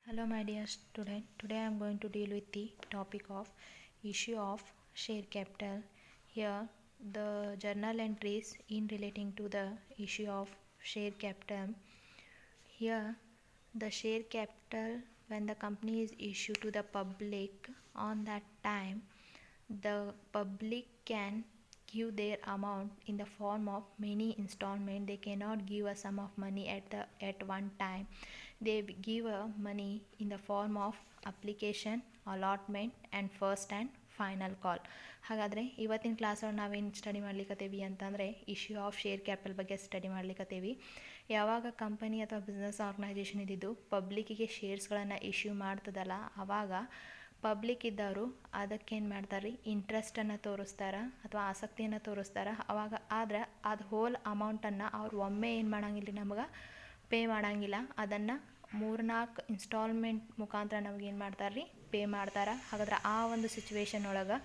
Hello my dear student. Today I am going to deal with the topic of issue of share capital. Here the journal entries in relating to the issue of share capital. Here the share capital when the company is issued to the public, on that time the public can give their amount in the form of many installment. They cannot give a sum of money at one time. They give a money in the form of application, allotment and first and final call. ಹಾಗಾದರೆ ಇವತ್ತಿನ ಕ್ಲಾಸಲ್ಲಿ ನಾವೇನು study ಮಾಡ್ಲಿಕ್ಕತ್ತೀವಿ ಅಂತಂದರೆ issue of share capital ಬಗ್ಗೆ study ಮಾಡ್ಲಿಕ್ಕತ್ತೀವಿ. ಯಾವಾಗ company ಅಥವಾ business organisation ಇದ್ದಿದ್ದು ಪಬ್ಲಿಕ್ಕಿಗೆ ಶೇರ್ಸ್ಗಳನ್ನು issue ಮಾಡ್ತದಲ್ಲ, ಆವಾಗ ಪಬ್ಲಿಕ್ ಇದ್ದವರು ಅದಕ್ಕೇನು ಮಾಡ್ತಾರೆ, ಇಂಟ್ರೆಸ್ಟನ್ನು ತೋರಿಸ್ತಾರೆ ಅಥವಾ ಆಸಕ್ತಿಯನ್ನು ತೋರಿಸ್ತಾರೆ. ಅವಾಗ ಆದರೆ ಅದು ಹೋಲ್ ಅಮೌಂಟನ್ನು ಅವ್ರು ಒಮ್ಮೆ ಏನು ಮಾಡಂಗಿಲ್ಲ, ನಮಗೆ ಪೇ ಮಾಡೋಂಗಿಲ್ಲ. ಅದನ್ನು 3-4 ಇನ್ಸ್ಟಾಲ್ಮೆಂಟ್ ಮುಖಾಂತರ ನಮಗೇನು ಮಾಡ್ತಾರೆ ರೀ, ಪೇ ಮಾಡ್ತಾರೆ. ಹಾಗಾದ್ರೆ ಆ ಒಂದು ಸಿಚುವೇಶನ್ ಒಳಗೆ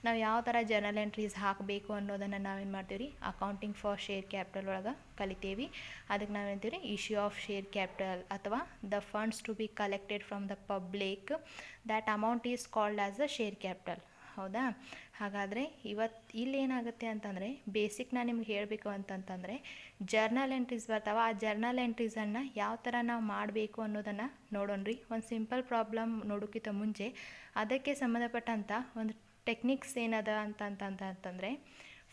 ನಾವು ಯಾವ ಥರ ಜರ್ನಲ್ ಎಂಟ್ರೀಸ್ ಹಾಕಬೇಕು ಅನ್ನೋದನ್ನು ನಾವೇನು ಮಾಡ್ತೀವಿ ರೀ, ಅಕೌಂಟಿಂಗ್ ಫಾರ್ ಶೇರ್ ಕ್ಯಾಪಿಟಲ್ ಒಳಗೆ ಕಲಿತೀವಿ. ಅದಕ್ಕೆ ನಾವೇಂತೀವಿ ರೀ, ಇಶ್ಯೂ ಆಫ್ ಶೇರ್ ಕ್ಯಾಪಿಟಲ್ ಅಥವಾ the funds to be collected from the public, that amount is called as a share capital. ಹೌದಾ? ಹಾಗಾದರೆ ಇಲ್ಲಿ ಏನಾಗುತ್ತೆ ಅಂತಂದರೆ, ಬೇಸಿಕ್ ನಾನು ನಿಮ್ಗೆ ಹೇಳಬೇಕು ಅಂತಂತಂದರೆ, ಜರ್ನಲ್ ಎಂಟ್ರೀಸ್ ಬರ್ತಾವೆ. ಆ ಜರ್ನಲ್ ಎಂಟ್ರೀಸನ್ನು ಯಾವ ಥರ ನಾವು ಮಾಡಬೇಕು ಅನ್ನೋದನ್ನು ನೋಡೋಣ್ರಿ. ಒಂದು ಸಿಂಪಲ್ ಪ್ರಾಬ್ಲಮ್ ನೋಡೋಕ್ಕಿಂತ ಮುಂಚೆ ಅದಕ್ಕೆ ಸಂಬಂಧಪಟ್ಟಂಥ ಒಂದು ಟೆಕ್ನಿಕ್ಸ್ ಏನದ ಅಂತಂತಂದರೆ,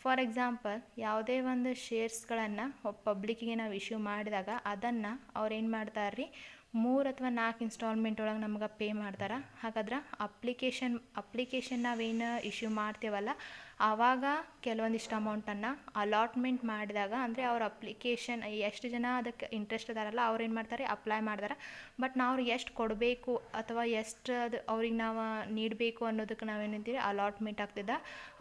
ಫಾರ್ ಎಕ್ಸಾಂಪಲ್ ಯಾವುದೇ ಒಂದು ಶೇರ್ಸ್ಗಳನ್ನು ಪಬ್ಲಿಕ್ಕಿಗೆ ನಾವು ಇಶ್ಯೂ ಮಾಡಿದಾಗ ಅದನ್ನು ಅವ್ರು ಏನು ಮಾಡ್ತಾರೆ ರೀ, 3 ಅಥವಾ 4 ಇನ್ಸ್ಟಾಲ್ಮೆಂಟ್ ಒಳಗೆ ನಮ್ಗೆ ಪೇ ಮಾಡ್ತಾರೆ. ಹಾಗಾದ್ರೆ ಅಪ್ಲಿಕೇಶನ್ ನಾವೇನು ಇಶ್ಯೂ ಮಾಡ್ತೀವಲ್ಲ, ಆವಾಗ ಕೆಲವೊಂದಿಷ್ಟು ಅಮೌಂಟನ್ನು ಅಲಾಟ್ಮೆಂಟ್ ಮಾಡಿದಾಗ, ಅಂದರೆ ಅವ್ರ ಅಪ್ಲಿಕೇಶನ್ ಎಷ್ಟು ಜನ ಅದಕ್ಕೆ ಇಂಟ್ರೆಸ್ಟ್ ಅದಾರಲ್ಲ ಅವ್ರು ಏನು ಮಾಡ್ತಾರೆ, ಅಪ್ಲೈ ಮಾಡ್ತಾರೆ. ಬಟ್ ನಾವು ಅವ್ರಿಗೆ ಎಷ್ಟು ಕೊಡಬೇಕು ಅಥವಾ ಎಷ್ಟು ಅದು ಅವ್ರಿಗೆ ನಾವು ನೀಡಬೇಕು ಅನ್ನೋದಕ್ಕೆ ನಾವೇನಂತೀವಿ, ಅಲಾಟ್ಮೆಂಟ್ ಆಗ್ತದೆ.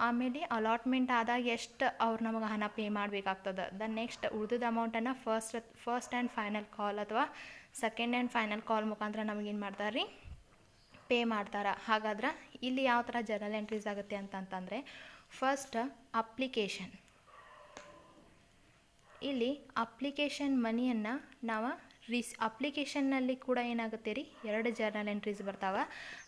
ಆಮೇಲೆ ಅಲಾಟ್ಮೆಂಟ್ ಆದಾಗ ಎಷ್ಟು ಅವ್ರು ನಮಗೆ ಹಣ ಪೇ ಮಾಡಬೇಕಾಗ್ತದೆ. ನೆಕ್ಸ್ಟ್ ಉಳಿದ ಅಮೌಂಟನ್ನು ಫಸ್ಟ್ ಆ್ಯಂಡ್ ಫೈನಲ್ ಕಾಲ್ ಅಥವಾ ಸೆಕೆಂಡ್ ಆ್ಯಂಡ್ ಫೈನಲ್ ಕಾಲ್ ಮುಖಾಂತರ ನಮಗೇನು ಮಾಡ್ತಾರೆ ರೀ, ಪೇ ಮಾಡ್ತಾರೆ. ಹಾಗಾದ್ರೆ ಇಲ್ಲಿ ಯಾವ ಥರ ಜರ್ನಲ್ ಎಂಟ್ರೀಸ್ ಆಗುತ್ತೆ ಅಂತಂತಂದರೆ, ಫಸ್ಟ್ ಅಪ್ಲಿಕೇಶನ್. ಇಲ್ಲಿ ಅಪ್ಲಿಕೇಶನ್ ಮನಿಯನ್ನು ನಾವು ಅಪ್ಲಿಕೇಶನ್ನಲ್ಲಿ ಕೂಡ ಏನಾಗುತ್ತೆ ರೀ, 2 ಜರ್ನಲ್ ಎಂಟ್ರೀಸ್ ಬರ್ತಾವೆ.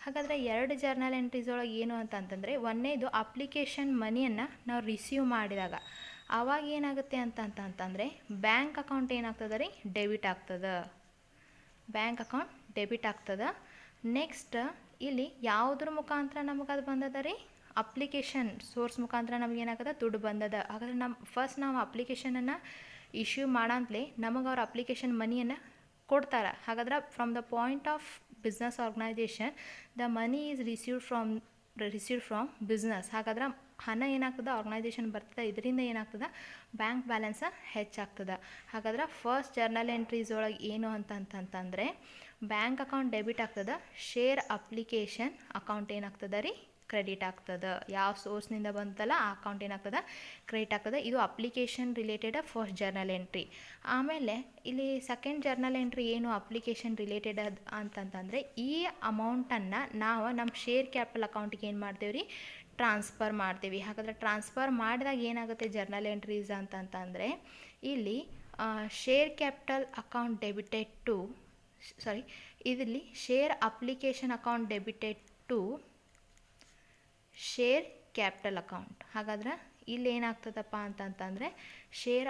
ಹಾಗಾದರೆ 2 ಜರ್ನಲ್ ಎಂಟ್ರೀಸ್ ಒಳಗೆ ಏನು ಅಂತಂತಂದರೆ, ಒಂದನೇದು ಅಪ್ಲಿಕೇಶನ್ ಮನಿಯನ್ನು ನಾವು ರಿಸೀವ್ ಮಾಡಿದಾಗ ಆವಾಗ ಏನಾಗುತ್ತೆ ಅಂತಂತಂದರೆ, ಬ್ಯಾಂಕ್ ಅಕೌಂಟ್ ಏನಾಗ್ತದೆ ರೀ, ಡೆಬಿಟ್ ಆಗ್ತದೆ. ಬ್ಯಾಂಕ್ ಅಕೌಂಟ್ ಡೆಬಿಟ್ ಆಗ್ತದೆ. ನೆಕ್ಸ್ಟ್ ಇಲ್ಲಿ ಯಾವುದ್ರ ಮುಖಾಂತರ ನಮಗೆ ಅದು ಬಂದದ ರೀ, ಅಪ್ಲಿಕೇಶನ್ ಸೋರ್ಸ್ ಮುಖಾಂತರ ನಮಗೇನಾಗದ, ದುಡ್ಡು ಬಂದದ. ಹಾಗಾದ್ರೆ ನಾವು ಅಪ್ಲಿಕೇಶನನ್ನು ಇಶ್ಯೂ ಮಾಡಂತಲೇ ನಮಗೆ ಅವ್ರ ಅಪ್ಲಿಕೇಶನ್ ಮನಿಯನ್ನು ಕೊಡ್ತಾರೆ. ಹಾಗಾದ್ರೆ from the point of business organization the money is received from business. ಹಾಗಾದ್ರೆ ಹಣ ಏನಾಗ್ತದೆ, ಆರ್ಗನೈಜೇಷನ್ ಬರ್ತದೆ. ಇದರಿಂದ ಏನಾಗ್ತದೆ, ಬ್ಯಾಂಕ್ ಬ್ಯಾಲೆನ್ಸ್ ಹೆಚ್ಚಾಗ್ತದೆ. ಹಾಗಾದ್ರೆ ಫಸ್ಟ್ ಜರ್ನಲ್ ಎಂಟ್ರೀಸ್ ಒಳಗೆ ಏನು ಅಂತಂತಂದರೆ, ಬ್ಯಾಂಕ್ ಅಕೌಂಟ್ ಡೆಬಿಟ್ ಆಗ್ತದೆ, ಶೇರ್ ಅಪ್ಲಿಕೇಶನ್ ಅಕೌಂಟ್ ಏನಾಗ್ತದೆ ರೀ, ಕ್ರೆಡಿಟ್ ಆಗ್ತದೆ. ಯಾವ ಸೋರ್ಸ್ನಿಂದ ಬಂತಲ್ಲ ಆ ಅಕೌಂಟ್ ಏನಾಗ್ತದೆ, ಕ್ರೆಡಿಟ್ ಆಗ್ತದೆ. ಇದು application related first journal entry. ಆಮೇಲೆ ಇಲ್ಲಿ ಸೆಕೆಂಡ್ ಜರ್ನಲ್ ಎಂಟ್ರಿ ಏನು ಅಪ್ಲಿಕೇಶನ್ ರಿಲೇಟೆಡ್ ಅಂತಂತಂದರೆ, ಈ ಅಮೌಂಟನ್ನು ನಾವು ನಮ್ಮ ಶೇರ್ ಕ್ಯಾಪಿಟಲ್ ಅಕೌಂಟಿಗೆ ಏನು ಮಾಡ್ತೀವಿ ರೀ, ಟ್ರಾನ್ಸ್ಫರ್ ಮಾಡ್ತೀವಿ. ಹಾಗಾದರೆ ಟ್ರಾನ್ಸ್ಫರ್ ಮಾಡಿದಾಗ ಏನಾಗುತ್ತೆ ಜರ್ನಲ್ ಎಂಟ್ರೀಸ್ ಅಂತಂತಂದರೆ, ಇಲ್ಲಿ share capital account debited to ಇದರಲ್ಲಿ share application account debited to share capital account. ಹಾಗಾದ್ರೆ ಇಲ್ಲಿ ಏನಾಗ್ತದಪ್ಪ ಅಂತಂತಂದರೆ, ಶೇರ್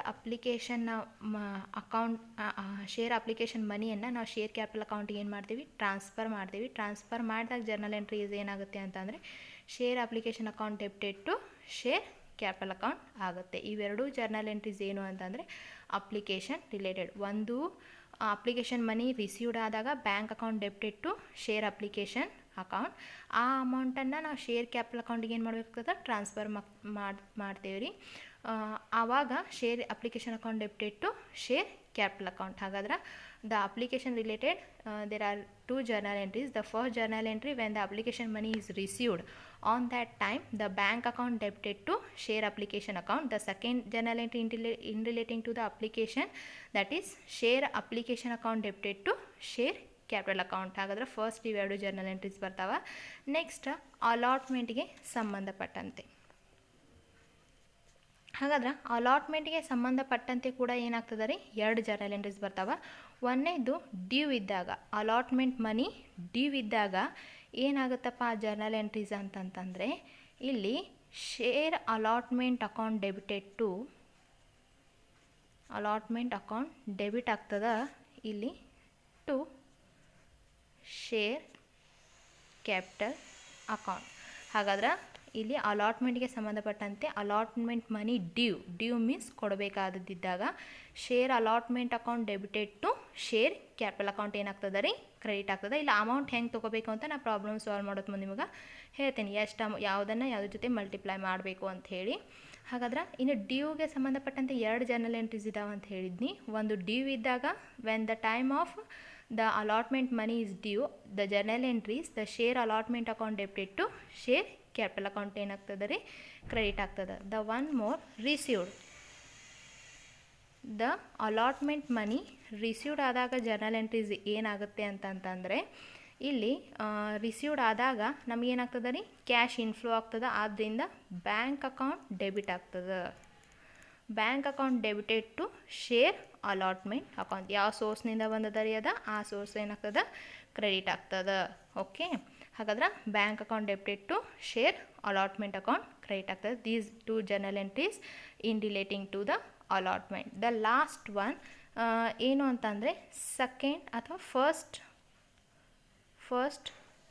ಅಪ್ಲಿಕೇಶನ್ ಮನಿಯನ್ನು ನಾವು ಶೇರ್ ಕ್ಯಾಪಿಟಲ್ ಅಕೌಂಟಿಗೆ ಏನು ಮಾಡ್ತೀವಿ, ಟ್ರಾನ್ಸ್ಫರ್ ಮಾಡ್ತೀವಿ. ಟ್ರಾನ್ಸ್ಫರ್ ಮಾಡಿದಾಗ ಜರ್ನಲ್ ಎಂಟ್ರೀಸ್ ಏನಾಗುತ್ತೆ ಅಂತಂದರೆ, share application account debited to share capital account ಆಗುತ್ತೆ. ಇವೆರಡೂ ಜರ್ನಲ್ ಎಂಟ್ರೀಸ್ ಏನು ಅಂತಂದರೆ ಅಪ್ಲಿಕೇಶನ್ ರಿಲೇಟೆಡ್. ಒಂದು ಅಪ್ಲಿಕೇಶನ್ ಮನಿ ರಿಸೀವ್ಡ್ ಆದಾಗ bank account debited to share application account. ಆ ಅಮೌಂಟನ್ನು ನಾವು ಶೇರ್ ಕ್ಯಾಪಿಟಲ್ ಅಕೌಂಟಿಗೆ ಏನು ಮಾಡಬೇಕಾಗ್ತದೆ, ಟ್ರಾನ್ಸ್ಫರ್ ಮಾಡ್ತೇವೆ ರೀ. ಆವಾಗ share application account debited to share capital account. ಹಾಗಾದ್ರೆ the application related there are 2 journal entries. The first journal entry, when the application money is received, on that time the bank account debited to share application account. The second journal entry in relating to the application, that is share application account debited to share capital account. ಹಾಗಾದ್ರೆ first ಇವೆರಡು journal entries ಬರ್ತಾವೆ. Next ಅಲಾಟ್ಮೆಂಟ್ಗೆ ಸಂಬಂಧಪಟ್ಟಂತೆ. ಹಾಗಾದ್ರೆ ಅಲಾಟ್ಮೆಂಟ್ಗೆ ಸಂಬಂಧಪಟ್ಟಂತೆ ಕೂಡ ಏನಾಗ್ತದೆ ರೀ, 2 journal entries ಬರ್ತಾವೆ. ಒಂದನೇದು ಡ್ಯೂ ಇದ್ದಾಗ, ಅಲಾಟ್ಮೆಂಟ್ ಮನಿ ಡ್ಯೂ ಇದ್ದಾಗ ಏನಾಗುತ್ತಪ್ಪ ಜರ್ನಲ್ ಎಂಟ್ರೀಸ್ ಅಂತಂತಂದರೆ, ಇಲ್ಲಿ share allotment account debited to allotment account debit ಆಗ್ತದೆ ಇಲ್ಲಿ ಟು ಶೇರ್ ಕ್ಯಾಪಿಟಲ್ ಅಕೌಂಟ್. ಹಾಗಾದ್ರೆ ಇಲ್ಲಿ ಅಲಾಟ್ಮೆಂಟ್ಗೆ ಸಂಬಂಧಪಟ್ಟಂತೆ ಅಲಾಟ್ಮೆಂಟ್ ಮನಿ ಡ್ಯೂ ಮೀನ್ಸ್ ಕೊಡಬೇಕಾದದ್ದಿದ್ದಾಗ share allotment account debited to share capital account ಏನಾಗ್ತದೆ ರೀ, ಕ್ರೆಡಿಟ್ ಆಗ್ತದೆ. ಇಲ್ಲ ಅಮೌಂಟ್ ಹೆಂಗೆ ತೊಗೋಬೇಕು ಅಂತ ನಾನು ಪ್ರಾಬ್ಲಮ್ ಸಾಲ್ವ್ ಮಾಡೋದು ಮುಂದೆ ನಿಮಗೆ ಹೇಳ್ತೀನಿ, ಎಷ್ಟು ಯಾವುದನ್ನು ಯಾವುದ್ರ ಜೊತೆ ಮಲ್ಟಿಪ್ಲೈ ಮಾಡಬೇಕು ಅಂತ ಹೇಳಿ. ಹಾಗಾದ್ರೆ ಇನ್ನು ಡ್ಯೂಗೆ ಸಂಬಂಧಪಟ್ಟಂತೆ 2 ಜರ್ನಲ್ ಎಂಟ್ರೀಸ್ ಇದಾವೆ ಅಂತ ಹೇಳಿದ್ನಿ. ಒಂದು ಡ್ಯೂ ಇದ್ದಾಗ when the time of the allotment money is due, the journal entries the share allotment account debited to share capital account ಏನಾಗ್ತದೆ ರೀ, ಕ್ರೆಡಿಟ್ ಆಗ್ತದೆ. The one more received, the allotment money received ಆದಾಗ journal entries ಏನಾಗುತ್ತೆ ಅಂತಂತಂದರೆ, ಇಲ್ಲಿ received ಆದಾಗ ನಮಗೇನಾಗ್ತದೆ ರೀ, cash inflow ಆಗ್ತದೆ. ಆದ್ದರಿಂದ ಬ್ಯಾಂಕ್ ಅಕೌಂಟ್ ಡೆಬಿಟ್ ಆಗ್ತದೆ. Bank account debited to share allotment account. ಯಾವ ಸೋರ್ಸ್ನಿಂದ ಬಂದದ ರೀ ಅದ, ಆ ಸೋರ್ಸ್ ಏನಾಗ್ತದೆ, ಕ್ರೆಡಿಟ್ ಆಗ್ತದೆ. ಓಕೆ, ಹಾಗಾದ್ರೆ bank account debited to share allotment account credit ಆಗ್ತದೆ. These 2 journal entries in relating to the allotment. The last one ಏನು ಅಂತಂದರೆ ಸೆಕೆಂಡ್ ಅಥವಾ ಫಸ್ಟ್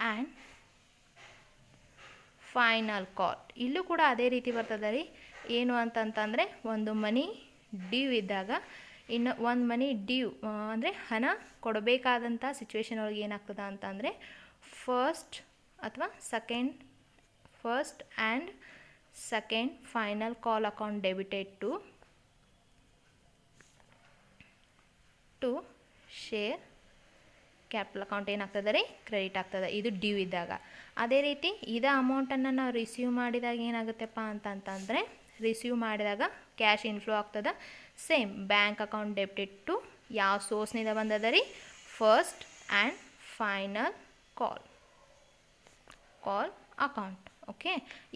ಆ್ಯಂಡ್ ಫೈನಲ್ ಕಾಲ್. ಇಲ್ಲೂ ಕೂಡ ಅದೇ ರೀತಿ ಬರ್ತದೆ ರೀ. ಏನು ಅಂತಂತಂದರೆ ಒಂದು ಮನಿ ಡ್ಯೂ ಇದ್ದಾಗ ಇನ್ನು ಒಂದು ಮನಿ ಡ್ಯೂ ಅಂದರೆ ಹಣ ಕೊಡಬೇಕಾದಂಥ ಸಿಚುವೇಶನ್ ಒಳಗೆ ಏನಾಗ್ತದೆ ಅಂತಂದರೆ first and second final call account debited to share capital account ಏನಾಗ್ತದೆ ರೀ, ಕ್ರೆಡಿಟ್ ಆಗ್ತದೆ. ಇದು ಡ್ಯೂ ಇದ್ದಾಗ. ಅದೇ ರೀತಿ ಇದೇ ಅಮೌಂಟನ್ನು ನಾವು ರಿಸೀವ್ ಮಾಡಿದಾಗ ಏನಾಗುತ್ತೆಪ್ಪ ಅಂತಂತಂದರೆ, ರಿಸೀವ್ ಮಾಡಿದಾಗ ಕ್ಯಾಶ್ ಇನ್ಫ್ಲೋ ಆಗ್ತದೆ. Same bank account debited to ಯಾವ ಸೋರ್ಸ್ನಿಂದ ಬಂದದ ರೀ, first and final call account. Okay,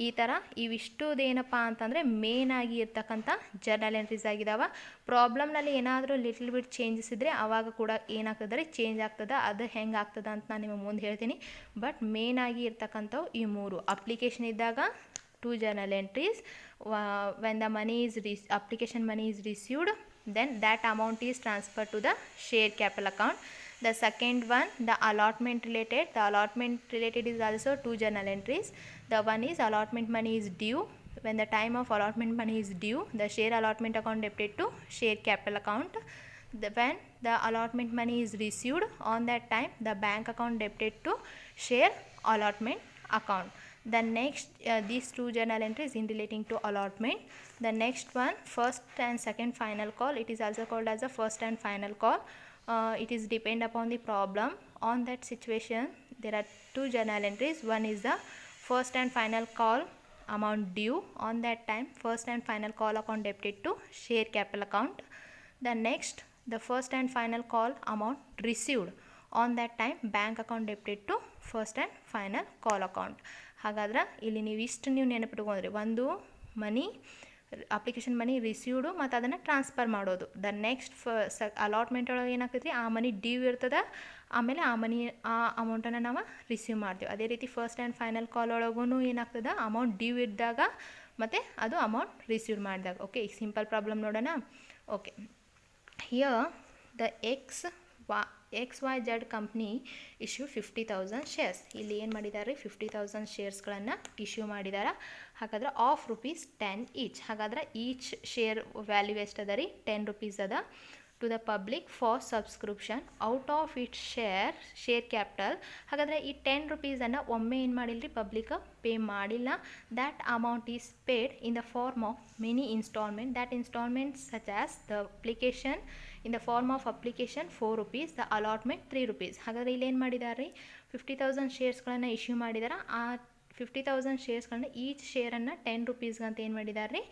ಈ ಥರ ಇವಿಷ್ಟುದೇನಪ್ಪ ಅಂತಂದರೆ ಮೇನಾಗಿ ಇರ್ತಕ್ಕಂಥ ಜರ್ನಲ್ ಎಂಟ್ರೀಸ್ ಆಗಿದಾವೆ. ಪ್ರಾಬ್ಲಮ್ನಲ್ಲಿ ಏನಾದರೂ ಲಿಟಲ್ ಬಿಟ್ ಚೇಂಜಸ್ ಇದ್ದರೆ ಆವಾಗ ಕೂಡ ಏನಾಗ್ತದೆ ರೀ, ಚೇಂಜ್ ಆಗ್ತದೆ. ಅದು ಹೆಂಗೆ ಆಗ್ತದೆ ಅಂತ ನಾನು ನಿಮಗೆ ಮುಂದೆ ಹೇಳ್ತೀನಿ. ಬಟ್ ಮೇನಾಗಿ ಇರ್ತಕ್ಕಂಥವು ಈ 3. ಅಪ್ಲಿಕೇಶನ್ ಇದ್ದಾಗ 2 journal entries. When the money is application money is received, then that amount is transferred to the share capital account. The second one, the allotment related is also 2 journal entries. The one is allotment money is due. When the time of allotment money is due, the share allotment account debited to share capital account. When the allotment money is received, on that time the bank account debited to share allotment account. The next these 2 journal entries in relating to allotment. The next one, first and second final call. It is also called as a first and final call. It is depend upon the problem. On that situation there are 2 journal entries. One is the first and final call amount due. On that time first and final call account debited to share capital account. The next, the first and final call amount received. On that time bank account debited to first and final call account. ಹಾಗಾದ್ರೆ ಇಲ್ಲಿ ನೀವು ನೆನಪಿಟ್ಕೊಂಡ್ರಿ, ಒಂದು ಮನಿ application money received ಮತ್ತು ಅದನ್ನು transfer ಮಾಡೋದು. The next allotment ಒಳಗೆ ಏನಾಗ್ತೈತಿ, ಆ ಮನಿ ಡ್ಯೂ ಇರ್ತದೆ. ಆಮೇಲೆ ಆ ಅಮೌಂಟನ್ನು ನಾವು ರಿಸೀವ್ ಮಾಡ್ತೀವಿ. ಅದೇ ರೀತಿ ಫಸ್ಟ್ ಆ್ಯಂಡ್ ಫೈನಲ್ ಕಾಲ್ ಒಳಗೂ ಏನಾಗ್ತದೆ, ಅಮೌಂಟ್ ಡ್ಯೂ ಇದ್ದಾಗ ಮತ್ತು ಅದು ಅಮೌಂಟ್ ರಿಸೀವ್ ಮಾಡಿದಾಗ. ಓಕೆ, ಈಗ ಸಿಂಪಲ್ ಪ್ರಾಬ್ಲಮ್ ನೋಡೋಣ. Okay, here the XYZ company issue 50,000 shares. ಇಲ್ಲಿ ಏನು ಮಾಡಿದ್ದಾರೆ, 50,000 ಶೇರ್ಸ್ಗಳನ್ನು ಇಶ್ಯೂ ಮಾಡಿದ್ದಾರೆ. ಹಾಗಾದ್ರೆ ಆಫ್ ₹10 ಈಚ್. ಹಾಗಾದ್ರೆ ಈಚ್ ಶೇರ್ ವ್ಯಾಲ್ಯೂ ಎಷ್ಟದ ರೀ, 10 rupees ಅದ. To the public for subscription out of it share capital. ಹಾಗಾದರೆ ಈ 10 rupeesನ್ನು ಒಮ್ಮೆ ಏನು ಮಾಡಿಲ್ಲ ರೀ, ಪಬ್ಲಿಕ್ ಪೇ ಮಾಡಿಲ್ಲ. That amount is paid in the form of many instalment. That instalment such as the application in the form of application ₹4, the allotment ₹3. ಹಾಗಾದರೆ ಇಲ್ಲಿ ಏನು ಮಾಡಿದ್ದಾರೆ ರೀ, 50,000 ಶೇರ್ಸ್ಗಳನ್ನು ಇಶ್ಯೂ ಮಾಡಿದ್ದಾರೆ. ಆ 50,000 ಶೇರ್ಸ್ಗಳನ್ನ ಈಚ್ ಶೇರನ್ನು 10 rupees ಅಂತ ಏನು ಮಾಡಿದ್ದಾರೆ ರೀ,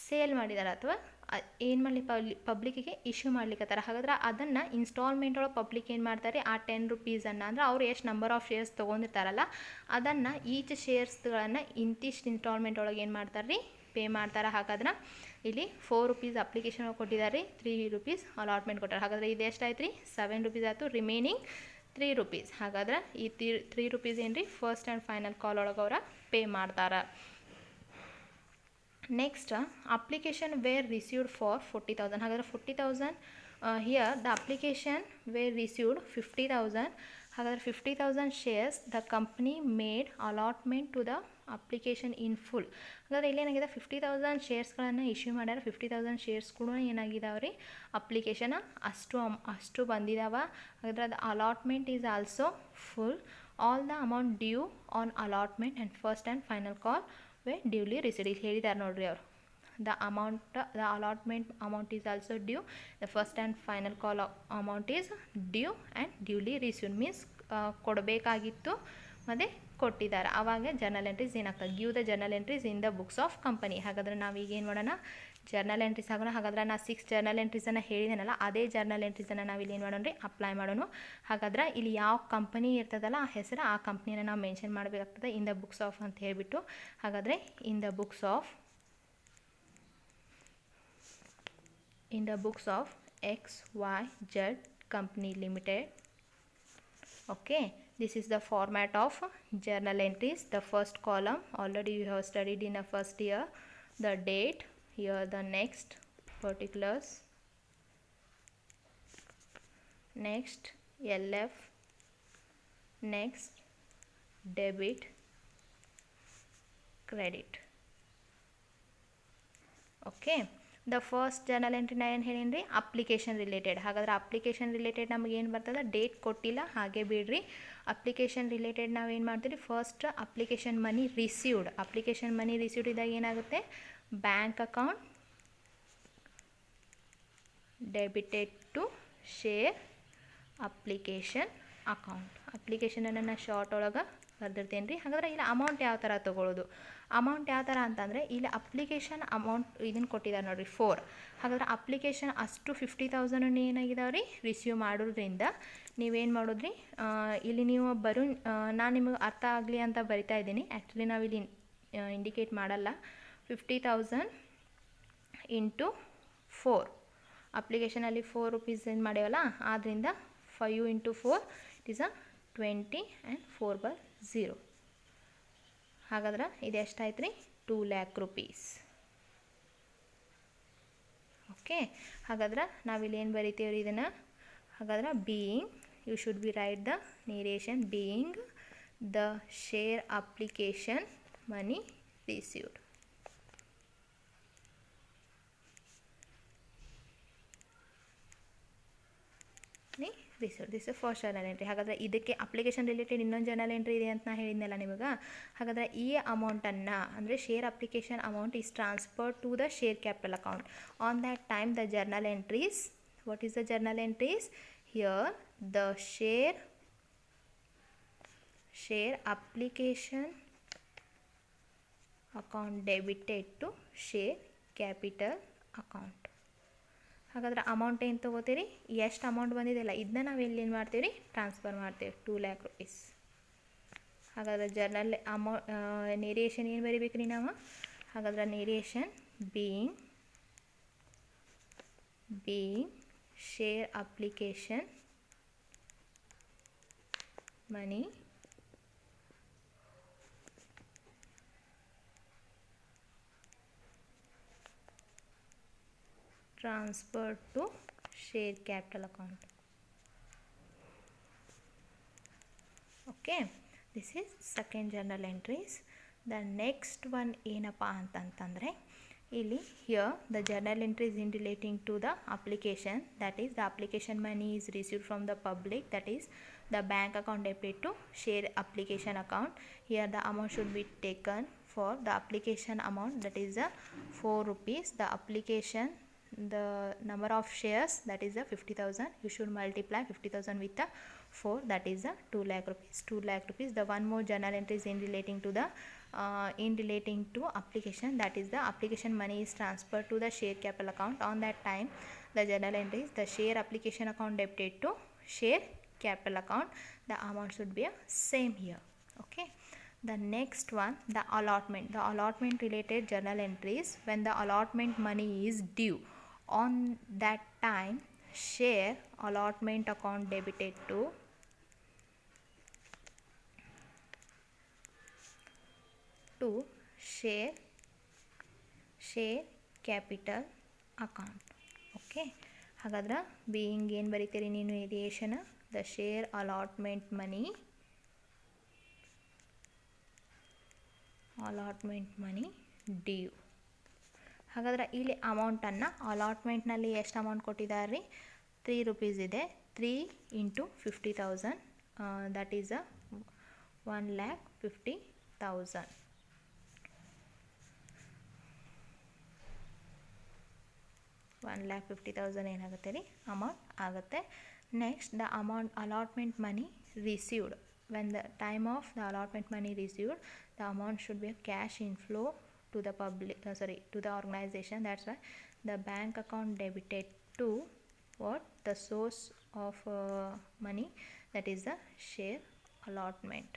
ಸೇಲ್ ಮಾಡಿದ್ದಾರೆ ಅಥವಾ ಏನು ಮಾಡಲಿ ಪಬ್ಲಿಕ್ಕಿಗೆ ಇಶ್ಯೂ ಮಾಡ್ಲಿಕ್ಕತ್ತಾರೆ. ಹಾಗಾದ್ರೆ ಅದನ್ನು ಇನ್ಸ್ಟಾಲ್ಮೆಂಟ್ ಒಳಗೆ ಪಬ್ಲಿಕ್ ಏನು ಮಾಡ್ತಾರೆ, ಆ 10 rupeesನ್ನು ಅಂದರೆ ಅವ್ರು ಎಷ್ಟು ನಂಬರ್ ಆಫ್ ಶೇರ್ಸ್ ತೊಗೊಂಡಿರ್ತಾರಲ್ಲ ಅದನ್ನು ಈಚ್ ಶೇರ್ಸ್ಗಳನ್ನು ಇಂತಿಷ್ಟು ಇನ್ಸ್ಟಾಲ್ಮೆಂಟ್ ಒಳಗೆ ಏನು ಮಾಡ್ತಾರೆ ರೀ, ಪೇ ಮಾಡ್ತಾರೆ. ಹಾಗಾದ್ರೆ ಇಲ್ಲಿ 4 ರೂಪೀಸ್ ಅಪ್ಲಿಕೇಶನ್ ಕೊಟ್ಟಿದ್ದಾರೆ, 3 ರೂಪೀಸ್ ಅಲಾಟ್ಮೆಂಟ್ ಕೊಟ್ಟಾರೆ. ಹಾಗಾದರೆ ಇದು ಎಷ್ಟಾಯ್ತು ರೀ? 7 ರೂಪೀಸ್ ಆಯಿತು. Remaining 3 rupees. ಹಾಗಾದ್ರೆ ಈ 3 ರೂಪೀಸ್ ಏನು ರೀ ಫಸ್ಟ್ ಆ್ಯಂಡ್ ಫೈನಲ್ ಕಾಲ್ ಒಳಗೆ ಅವರ ಪೇ ಮಾಡ್ತಾರೆ. Next application were received for 40,000. ಹಾಗಾದರೆ 40,000 here the application were received 50,000. ಹಾಗಾದರೆ 50,000 shares the company made allotment to the application in full. ಹಾಗಾದರೆ ಇಲ್ಲೇನಾಗಿದೆ 50,000 ಶೇರ್ಸ್ಗಳನ್ನು ಇಶ್ಯೂ ಮಾಡ್ಯಾರ. 50,000 ಶೇರ್ಸ್ ಕೂಡ ಏನಾಗಿದಾವೆ ರೀ ಅಪ್ಲಿಕೇಶನ್ ಅಷ್ಟು ಬಂದಿದ್ದಾವೆ. ಹಾಗಾದ್ರೆ ಅದು allotment is also full. All the amount due on allotment and first and final call were duly received. ಇಲ್ಲಿ ಹೇಳಿದ್ದಾರೆ ನೋಡ್ರಿ ಅವರು, the allotment amount is also due, the first and final call amount is due and duly received means ಕೊಡಬೇಕಾಗಿತ್ತು ಮತ್ತು ಕೊಟ್ಟಿದ್ದಾರೆ. ಆವಾಗ journal entries ಏನಾಗ್ತದೆ? Give the journal entries in the books of company. ಹಾಗಾದರೆ ನಾವೀಗ ಏನು ಮಾಡೋಣ? ಜರ್ನಲ್ ಎಂಟ್ರೀಸ್ ಆಗೋಣ. ಹಾಗಾದ್ರೆ ನಾನು 6 ಜರ್ನಲ್ ಎಂಟ್ರೀಸನ್ನು ಹೇಳಿದ್ದೇನಲ್ಲ, ಅದೇ ಜರ್ನಲ್ ಎಂಟ್ರೀಸನ್ನು ನಾವು ಇಲ್ಲಿ ಏನು ಮಾಡೋಣ ರೀ ಅಪ್ಲೈ ಮಾಡೋಣ. ಹಾಗಾದ್ರೆ ಇಲ್ಲಿ ಯಾವ ಕಂಪನಿ ಇರ್ತದಲ್ಲ ಆ ಹೆಸರು, ಆ ಕಂಪ್ನಿನ ನಾವು ಮೆನ್ಷನ್ ಮಾಡಬೇಕಾಗ್ತದೆ ಇನ್ ದ ಬುಕ್ಸ್ ಆಫ್ ಅಂತ ಹೇಳಿಬಿಟ್ಟು. ಹಾಗಾದರೆ in the books of XYZ Company Limited. Okay, this is the format of journal entries. The first column already you have studied in the first year, the date, here the next particulars, next LF, next debit, credit. Okay, the first journal entry ನಾ ಏನು ಹೇಳೀನಿ ರೀ application related. ಹಾಗಾದ್ರೆ application related ನಮಗೆ ಏನು ಬರ್ತದೆ? Date ಕೊಟ್ಟಿಲ್ಲ, ಹಾಗೆ ಬಿಡ್ರಿ. ಅಪ್ಲಿಕೇಶನ್ ರಿಲೇಟೆಡ್ ನಾವು ಏನು ಮಾಡ್ತೀವಿ? First application money received. Application money received ಇದ್ದಾಗ ಏನಾಗುತ್ತೆ? Bank account debited to share application account. ಅಪ್ಲಿಕೇಶನನ್ನು ನಾನು ಶಾರ್ಟ್ ಒಳಗೆ ಬರ್ದಿರ್ತೇನೆ ರೀ. ಹಾಗಾದ್ರೆ ಇಲ್ಲಿ ಅಮೌಂಟ್ ಯಾವ ಥರ ತೊಗೊಳ್ಳೋದು? ಅಮೌಂಟ್ ಯಾವ ಥರ ಅಂತಂದರೆ ಇಲ್ಲಿ ಅಪ್ಲಿಕೇಶನ್ ಅಮೌಂಟ್ ಇದನ್ನು ಕೊಟ್ಟಿದ್ದಾರೆ ನೋಡಿರಿ 4. ಹಾಗಾದ್ರೆ ಅಪ್ಲಿಕೇಶನ್ ಅಷ್ಟು 50,000 ಏನಾಗಿದಾವೆ ರೀ ರಿಸೀವ್ ಮಾಡೋದ್ರಿಂದ ನೀವೇನು ಮಾಡೋದ್ರಿ, ಇಲ್ಲಿ ನೀವು ನಾನು ನಿಮಗೆ ಅರ್ಥ ಆಗಲಿ ಅಂತ ಬರಿತಾ ಇದ್ದೀನಿ. ಆ್ಯಕ್ಚುಲಿ ನಾವಿಲ್ಲಿ ಇಂಡಿಕೇಟ್ ಮಾಡಲ್ಲ. 50,000 ಇಂಟು 4, ಅಪ್ಲಿಕೇಶನಲ್ಲಿ 4 ರೂಪೀಸ್ ಏನು ಮಾಡ್ಯವಲ್ಲ, ಆದ್ದರಿಂದ 5 ಇಂಟು 4 ಇಟ್ ಈಸ್ 20 ಆ್ಯಂಡ್ 4/0. ಹಾಗಾದ್ರೆ ಇದು ಎಷ್ಟಾಯ್ತು ರೀ? 2 lakh rupees. ಓಕೆ, ಹಾಗಾದ್ರೆ ನಾವಿಲ್ಲಿ ಏನು ಬರಿತೀವಿ ರೀ ಇದನ್ನು? ಹಾಗಾದ್ರೆ being, you should be write the narration, being the share application money received. Received. This first journal entry. ಹಾಗಾದರೆ ಇದಕ್ಕೆ ಅಪ್ಲಿಕೇಶನ್ ರಿಲೇಟೆಡ್ ಇನ್ನೊಂದು ಜರ್ನಲ್ ಎಂಟ್ರಿ ಇದೆ ಅಂತ ನಾ ಹೇಳಿದ್ನಲ್ಲ ನಿಮಗೆ. ಹಾಗಾದರೆ ಈ ಅಮೌಂಟನ್ನು ಅಂದರೆ share application amount is transfer to the share capital account. On that time the journal entries, what is the journal entries? Here the share application account debited to share capital account. ಹಾಗಾದ್ರೆ amount ಏನು ತೊಗೋತೀರಿ? ಎಷ್ಟು amount ಬಂದಿದೆಯಲ್ಲ ಇದನ್ನ ನಾವು ಎಲ್ಲಿ ಏನು ಮಾಡ್ತೀವಿ ರೀ ಟ್ರಾನ್ಸ್ಫರ್ ಮಾಡ್ತೀವಿ, 2 lakh rupees. ಹಾಗಾದ್ರೆ ಜರ್ನಲ್ ನೇರೇಷನ್ ಏನು ಬರಿಬೇಕು ರೀ ನಾವು? ಹಾಗಾದ್ರೆ narration being share application money transferred to share capital account. Okay, this is second journal entries. The next one ಏನಪ್ಪ ಅಂತಂತಂದರೆ ಇಲ್ಲಿ here the journal entries in relating to the application, that is the application money is received from the public, that is the bank account debited to share application account. Here the amount should be taken for the application amount, that is 4 rupees. The application, the number of shares, that is 50,000. You should multiply 50,000 with the 4, that is 2 lakh rupees. 2 lakh rupees. The one more journal entry is in relating to application, that is the application money is transferred to the share capital account. On that time the journal entry is the share application account debited to share capital account. The amount should be same here. Okay, The next one, the allotment related journal entries. When the allotment money is due on that time, share allotment account debited to share capital account. Okay, ಹಾಗಾದ್ರೆ being ಏನು ಬರೀತೀರಿ ನೀನು variation, the share allotment money due. ಹಾಗಾದ್ರೆ ಇಲ್ಲಿ ಅಮೌಂಟನ್ನು ಅಲಾಟ್ಮೆಂಟ್ನಲ್ಲಿ ಎಷ್ಟು amount ಕೊಟ್ಟಿದ್ದಾರೆ ರೀ, 3 ರೂಪೀಸ್ ಇದೆ. 3 × 50,000 ದಟ್ ಈಸ್ 1,50,000. 1,50,000 ಏನಾಗುತ್ತೆ ರೀ ಅಮೌಂಟ್ ಆಗುತ್ತೆ. Next the amount allotment money received. When the time of the allotment money received, the amount should be a cash inflow to the to the organization. That's why the bank account debited to what, the source of money, that is the share allotment.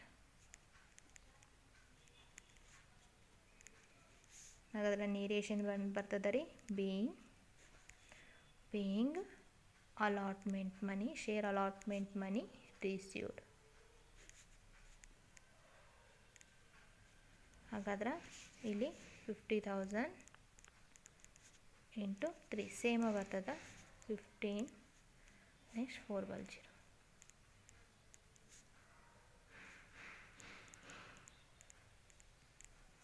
ಹಾಗಾದ್ರೆ ನೇರೇಷನ್ ಬರ್ತದೆ ರೀ, paying allotment money, share allotment money received. ಹಾಗಾದ್ರೆ ಇಲ್ಲಿ 50,000 × 3 same ಬರ್ತದೆ 15. Next 400.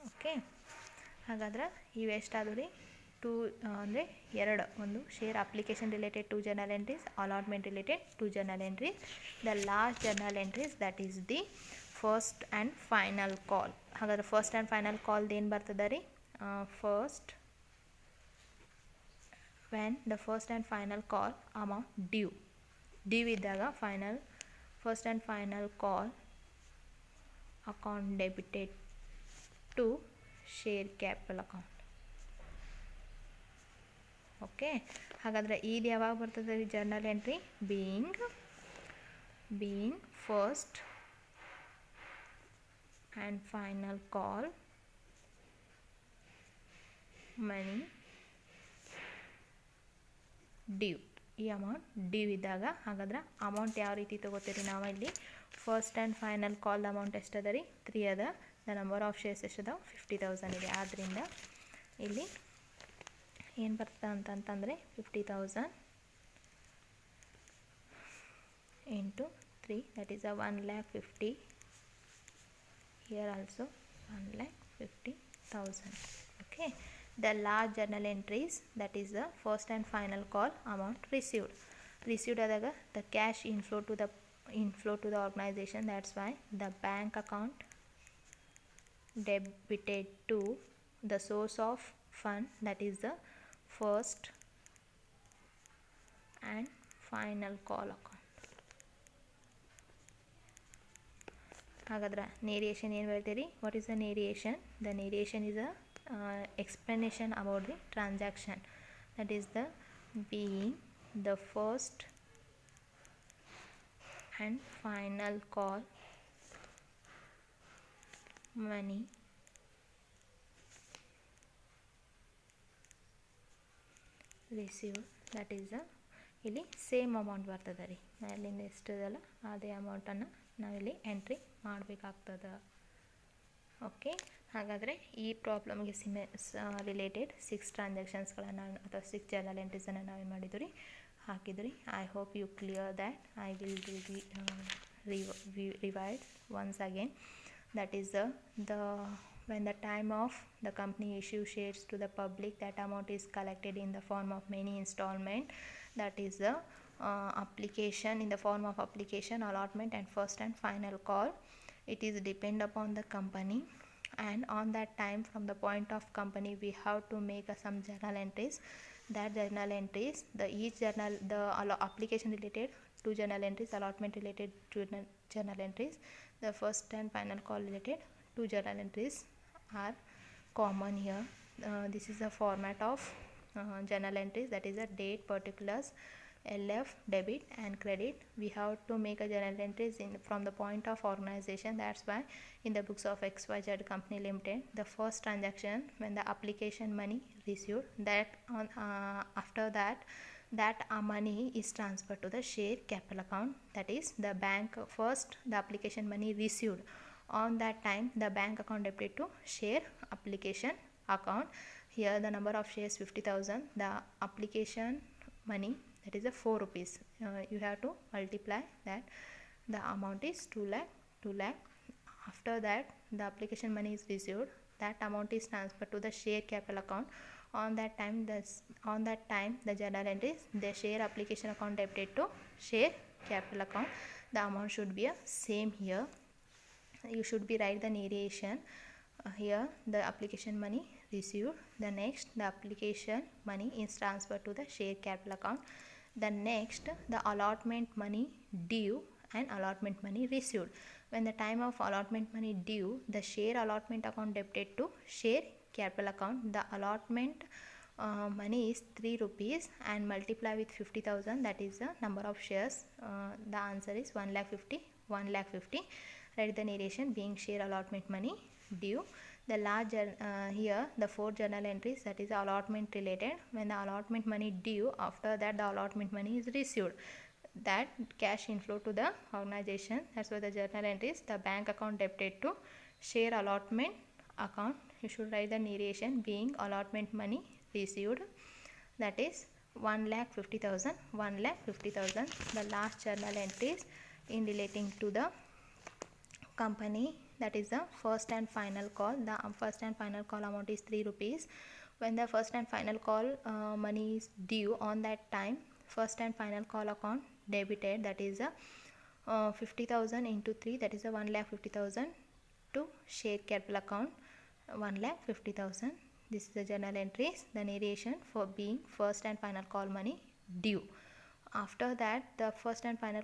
Okay, ಹಾಗಾದ್ರೆ ಇವೆಷ್ಟಾದವು ರೀ, 2 ಅಂದರೆ 2. ಒಂದು share application related 2 journal entries, allotment related 2 journal entries. The last journal entries that is the first and final call. ಹಾಗಾದ್ರೆ ಫಸ್ಟ್ ಆ್ಯಂಡ್ ಫೈನಲ್ ಕಾಲ್ದು ಏನು ಬರ್ತದೆ ರೀ, first when the first and final call amount due ಇದ್ದಾಗ first and final call account debited to share capital account. Okay, ಹಾಗಾದರೆ ಇದು ಯಾವಾಗ ಬರ್ತದೆ ರೀ journal entry, being first and final call money due. ಈ ಅಮೌಂಟ್ ಡ್ಯೂ ಇದ್ದಾಗ ಹಾಗಾದ್ರೆ amount ಯಾವ ರೀತಿ ತೊಗೋತೀರಿ ನಾವು ಇಲ್ಲಿ, first and final call amount ಎಷ್ಟದ ರೀ, 3 ಅದ. ದ ನಂಬರ್ ಆಫ್ ಶೇರ್ಸ್ ಎಷ್ಟದ, 50,000 ಇದೆ. ಆದ್ದರಿಂದ ಇಲ್ಲಿ ಏನು ಬರ್ತದೆ ಅಂತಂತಂದರೆ 50,000 × 3 that is a 1,50,000. Here also 1,50,000. Okay, the last journal entries, that is the first and final call amount received adaga the cash inflow to the organization. That's why the bank account debited to the source of fund, that is the first and final call account. ಹಾಗಾದ್ರೆ narration ಏನು ಹೇಳ್ತೀರಿ, what is the narration? The narration is a explanation about the transaction, that is the being the first and final call money receive, that is the ಇಲ್ಲಿ same amount ಬರ್ತದೆ ರೀ, ಅಲ್ಲಿಂದ ಎಷ್ಟಿದೆಲ್ಲ ಅದೇ ಅಮೌಂಟನ್ನು ನಾವಿಲ್ಲಿ ಎಂಟ್ರಿ ಮಾಡಬೇಕಾಗ್ತದೆ. ಓಕೆ, ಹಾಗಾದರೆ ಈ ಪ್ರಾಬ್ಲಮ್ಗೆ ರಿಲೇಟೆಡ್ 6 ಟ್ರಾನ್ಸಾಕ್ಷನ್ಸ್ಗಳನ್ನು ಅಥವಾ 6 ಜರ್ನಲ್ ಎಂಟ್ರೀಸನ್ನು ನಾವೇನು ಮಾಡಿದ್ವಿ ರೀ, ಹಾಕಿದ್ರಿ. I hope you clear that. I will revise once again. That is when the time of the company issue shares to the public, that amount is collected in the form of many installment, that is the application, in the form of application, allotment and first and final call. It is depend upon the company, and on that time, from the point of company, we have to make some journal entries. That journal entries, the application related 2 journal entries, allotment related 2 journal entries, the first and final call related 2 journal entries are common here. This is the format of journal entries, that is the date, particulars, LF debit and credit. We have to make a journal entries from the point of organization. That's why in the books of XYZ Company Limited, the first transaction when the application money received, that on after that money is transferred to the share capital account. That is the bank. First the application money received, on that time the bank account debited to share application account. Here the number of shares 50,000, the application money, that is a 4 rupees. You have to multiply that. The amount is 2 lakh. After that the application money is received, that amount is transferred to the share capital account. On that time the journal entries, the share application account debited to share capital account. The amount should be same here. You should be write the narration. Here the application money received, the next the application money is transferred to the share capital account. The next the allotment money due and allotment money received. When the time of allotment money due, the share allotment account debited to share capital account. The allotment money is 3 rupees and multiply with 50,000, that is the number of shares. The answer is 1,50,000. Write the narration being share allotment money due. The last here the 4 journal entries, that is allotment related. When the allotment money due, after that the allotment money is received, that cash inflow to the organization. That's why the journal entries, the bank account debited to share allotment account. You should write the narration being allotment money received, that is 1,50,000. The last journal entries in relating to the company, that is the first and final call. The first and final call amount is 3 rupees. When the first and final call money is due, on that time first and final call account debited, that is 50,000 into 3, that is 1,50,000 to share capital account, 1,50,000. This is the journal entries, the narration for being first and final call money due. After that the first and final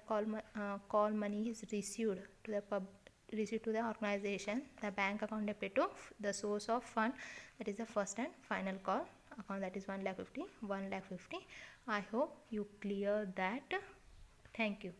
call money is received to the organization. The bank account debited to the source of fund, that is the first and final call account, that is 1,50,000. I hope you clear that. Thank you.